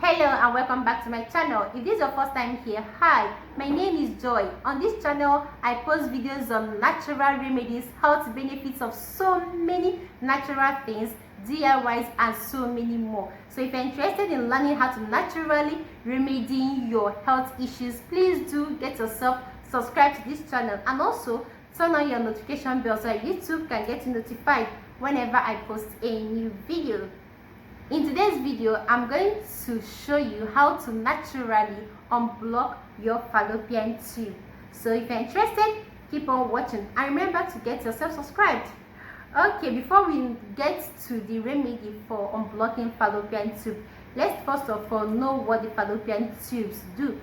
Hello and welcome back to my channel. If this is your first time here, hi, my name is Joy. On this channel I post videos on natural remedies, health benefits of so many natural things, DIYs and so many more. So if you're interested in learning how to naturally remedy your health issues, please do get yourself subscribed to this channel and also turn on your notification bell so YouTube can get notified whenever I post a new video. In today's video, I'm going to show you how to naturally unblock your fallopian tube. So if you're interested, keep on watching and remember to get yourself subscribed. Okay, before we get to the remedy for unblocking fallopian tube, let's first of all know what the fallopian tubes do.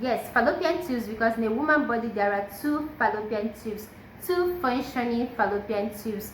Yes, fallopian tubes, because in a woman's body there are two fallopian tubes, two functioning fallopian tubes.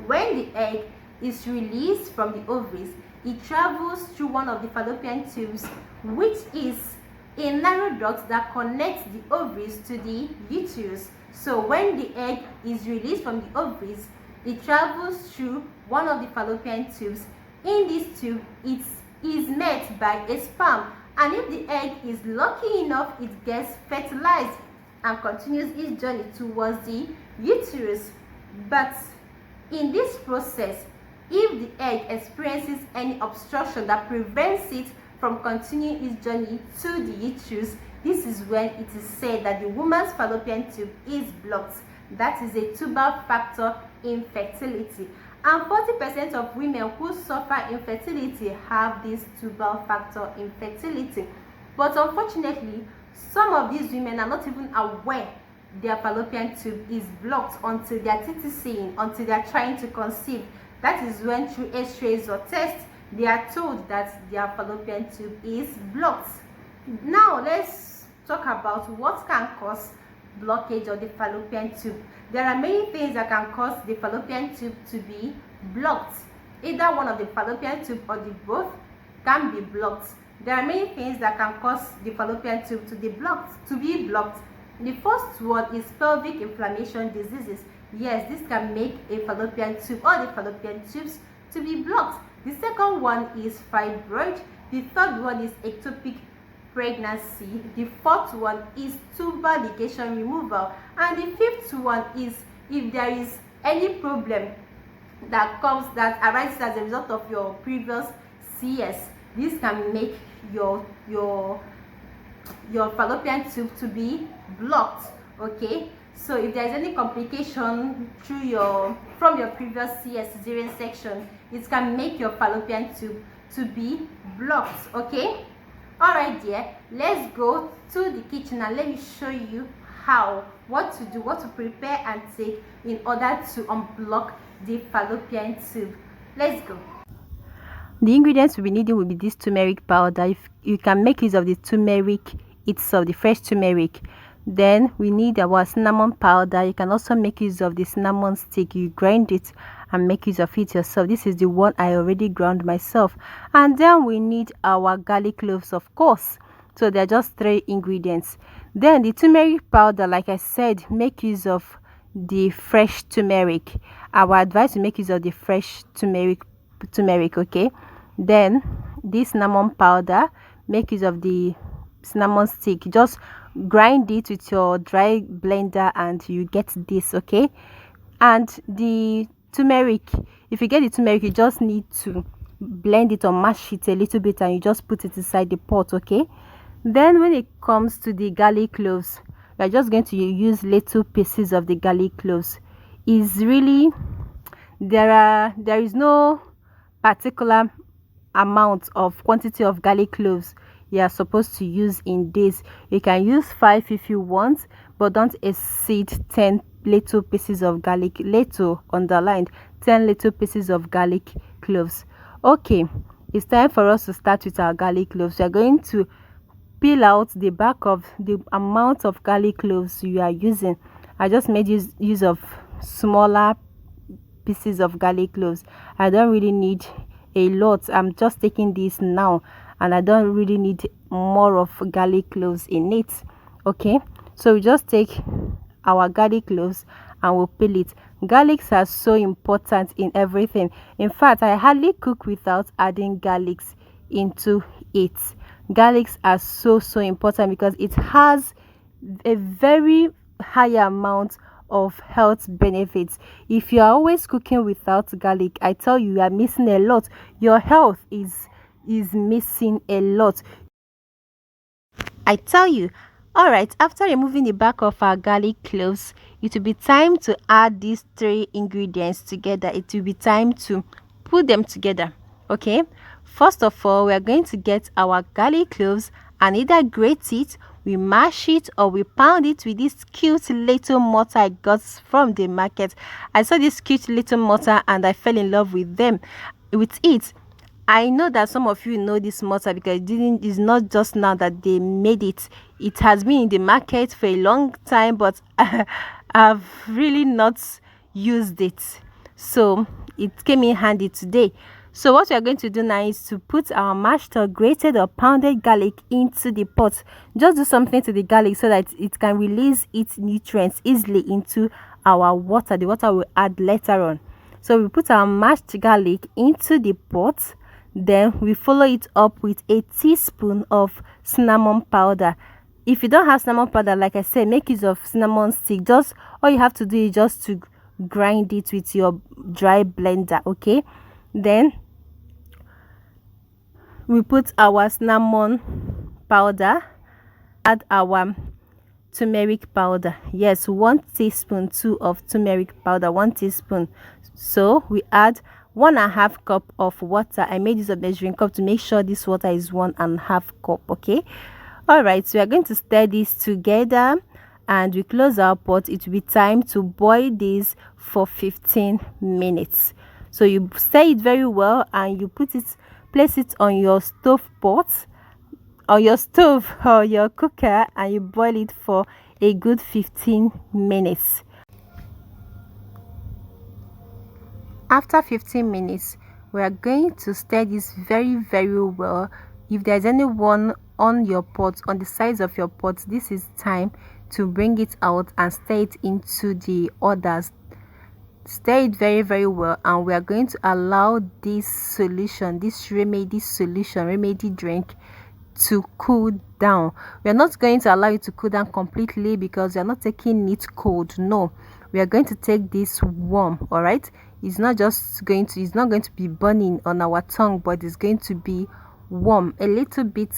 When the egg is released from the ovaries, it travels through one of the fallopian tubes, which is a narrow duct that connects the ovaries to the uterus. So when the egg is released from the ovaries, it travels through one of the fallopian tubes. In this tube, it is met by a sperm, and if the egg is lucky enough, it gets fertilized and continues its journey towards the uterus. But in this process, if the egg experiences any obstruction that prevents it from continuing its journey to the uterus, this is when it is said that the woman's fallopian tube is blocked. That is a TUBAL factor infertility. And 40% of women who suffer infertility have this TUBAL factor infertility. But unfortunately, some of these women are not even aware their fallopian tube is blocked until they are TTCing, until they are trying to conceive. That is when through x-rays or tests, they are told that their fallopian tube is blocked. Now let's talk about what can cause blockage of the fallopian tube. There are many things that can cause the fallopian tube to be blocked. Either one of the fallopian tube or the both can be blocked. There are many things that can cause the fallopian tube to be blocked. The first one is pelvic inflammation diseases. Yes, this can make a fallopian tube or the fallopian tubes to be blocked. The second one is fibroid. The third one is ectopic pregnancy. The fourth one is tubal ligation removal. And the fifth one is if there is any problem that arises as a result of your previous CS. This can make your fallopian tube to be blocked. Okay, so if there's any complication from your previous CS cesarean section, it can make your fallopian tube to be blocked. Okay, all right dear, let's go to the kitchen and let me show you what to do, what to prepare and take in order to unblock the fallopian tube. Let's go. The ingredients we'll be needing will be this turmeric powder. If you can make use of the turmeric itself, the fresh turmeric. Then we need our cinnamon powder. You can also make use of the cinnamon stick. You grind it and make use of it yourself. This is the one I already ground myself. And then we need our garlic cloves, of course. So they're just 3 ingredients. Then the turmeric powder, like I said, make use of the fresh turmeric. Our advice to make use of the fresh turmeric, okay? Then this cinnamon powder, make use of the cinnamon stick. Just grind it with your dry blender and you get this, okay? And the turmeric, if you get the turmeric, you just need to blend it or mash it a little bit and you just put it inside the pot, okay? Then when it comes to the garlic cloves, you're just going to use little pieces of the garlic cloves. Is really there is no particular amount of quantity of garlic cloves you are supposed to use in this. You can use 5 if you want, but don't exceed 10 little pieces of garlic, little underlined, 10 little pieces of garlic cloves. Okay, it's time for us to start with our garlic cloves. We are going to peel out the back of the amount of garlic cloves you are using. I just made use of smaller pieces of garlic cloves. I don't really need a lot. I'm just taking this now and I don't really need more of garlic cloves in it. Okay, so we just take our garlic cloves and we'll peel it. Garlics are so important in everything. In fact, I hardly cook without adding garlics into it. Garlics are so important because it has a very high amount of health benefits. If you are always cooking without garlic, I tell you, you are missing a lot. Your health is missing a lot, I tell you. All right, after removing the back of our garlic cloves, it will be time to add these 3 ingredients together. It will be time to put them together. Okay, first of all, we are going to get our garlic cloves and either grate it, we mash it, or we pound it with this cute little mortar I got from the market. I saw this cute little mortar and I fell in love with it. I know that some of you know this mortar because it's not just now that they made it. It has been in the market for a long time, but I've really not used it. So it came in handy today. So what we are going to do now is to put our mashed or grated or pounded garlic into the pot. Just do something to the garlic so that it can release its nutrients easily into our water. The water we'll add later on. So we put our mashed garlic into the pot. Then we follow it up with a teaspoon of cinnamon powder. If you don't have cinnamon powder, like I said, make use of cinnamon stick. Just all you have to do is just to grind it with your dry blender. Okay, then we put our cinnamon powder, add our turmeric powder. Yes, 1 teaspoon of turmeric powder, 1 teaspoon. So we add 1.5 cup of water. I made use of measuring cup to make sure this water is 1.5 cup. Okay, all right, so we are going to stir this together and we close our pot. It will be time to boil this for 15 minutes. So you stir it very well and you place it on your stove pot, on your stove or your cooker, and you boil it for a good 15 minutes. After 15 minutes, we are going to stir this very well. If there's anyone on your pot, on the sides of your pot, this is time to bring it out and stir it into the others. Stir it very well, and we are going to allow this solution, this remedy drink, to cool down. We are not going to allow it to cool down completely because we are not taking it cold. No, we are going to take this warm. All right, it's not going to be burning on our tongue, but it's going to be warm, a little bit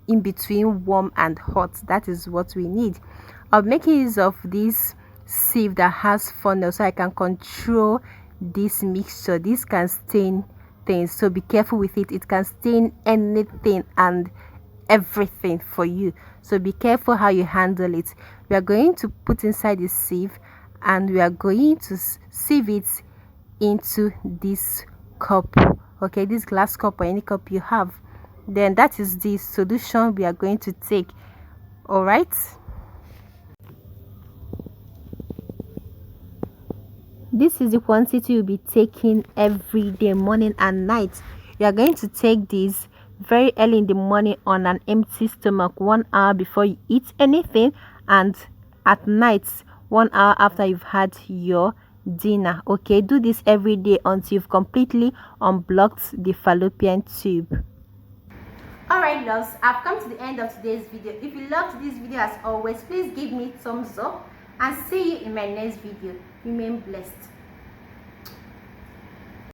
in between warm and hot. That is what we need. I'm making use of this sieve that has funnel so I can control this mixture. This can stain things, so be careful with it. It can stain anything and everything for you, so be careful how you handle it. We are going to put inside the sieve and we are going to sieve it into this cup. Okay, this glass cup or any cup you have. Then that is the solution we are going to take. All right, this is the quantity you'll be taking every day, morning and night. You are going to take this very early in the morning on an empty stomach, 1 hour before you eat anything, and at night 1 hour after you've had your dinner. Okay, do this every day until you've completely unblocked the fallopian tube. Alright loves, I've come to the end of today's video. If you loved this video, as always, please give me thumbs up and see you in my next video. Remain blessed.